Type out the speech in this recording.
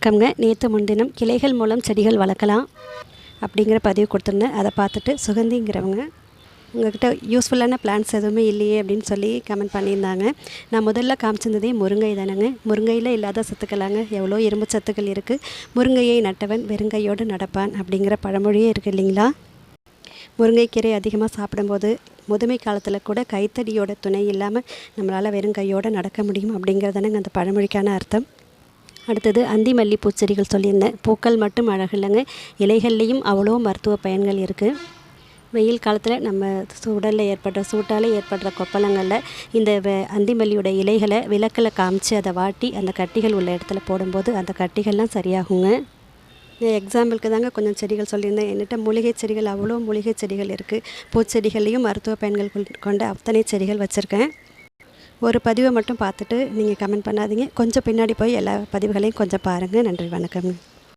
வணக்கம்ங்க. நேற்று முன்தினம் கிளைகள் மூலம் செடிகள் வளர்க்கலாம் அப்படிங்கிற பதிவு கொடுத்துருந்தேன். அதை பார்த்துட்டு சுகந்திங்கிறவங்க உங்கள்கிட்ட யூஸ்ஃபுல்லான பிளான்ஸ் எதுவுமே இல்லையே அப்படின்னு சொல்லி கமெண்ட் பண்ணியிருந்தாங்க. நான் முதல்ல காமிச்சிருந்ததே முருங்கை தானேங்க. முருங்கையில் இல்லாத சத்துக்களாங்க எவ்வளோ இரும்பு சத்துக்கள் இருக்குது. முருங்கையை நட்டவன் வெறுங்கையோடு நடப்பான் அப்படிங்கிற பழமொழியே இருக்குது இல்லைங்களா? முருங்கைக்கீரை அதிகமாக சாப்பிடும்போது முதுமை காலத்தில் கூட கைத்தடியோட துணை இல்லாமல் நம்மளால் வெறுங்கையோடு நடக்க முடியும் அப்படிங்கிறதானங்க அந்த பழமொழிக்கான அர்த்தம். அடுத்தது அந்தி மல்லி பூச்செடிகள் சொல்லியிருந்தேன். பூக்கள் மட்டும் அழகில்லைங்க, இலைகள்லேயும் அவ்வளோ மருத்துவ பயன்கள் இருக்குது. வெயில் காலத்தில் நம்ம உடலில் ஏற்படுற சூட்டால் ஏற்படுற கொப்பளங்களில் இந்த அந்திமல்லியோட இலைகளை விளக்கில் காமிச்சு அதை வாட்டி அந்த கட்டிகள் உள்ள இடத்துல போடும்போது அந்த கட்டிகள்லாம் சரியாகுங்க. எக்ஸாம்பிளுக்கு தாங்க கொஞ்சம் செடிகள் சொல்லியிருந்தேன். என்கிட்ட மூலிகை செடிகள் அவ்வளோ மூலிகை செடிகள் இருக்குது. பூச்செடிகள்லேயும் மருத்துவ பயன்கள் கொண்ட அத்தனை செடிகள் வச்சுருக்கேன். ஒரு பதிவை மட்டும் பார்த்துட்டு நீங்கள் கமெண்ட் பண்ணாதீங்க. கொஞ்சம் பின்னாடி போய் எல்லா பதிவுகளையும் கொஞ்சம் பாருங்கள். நன்றி, வணக்கம்.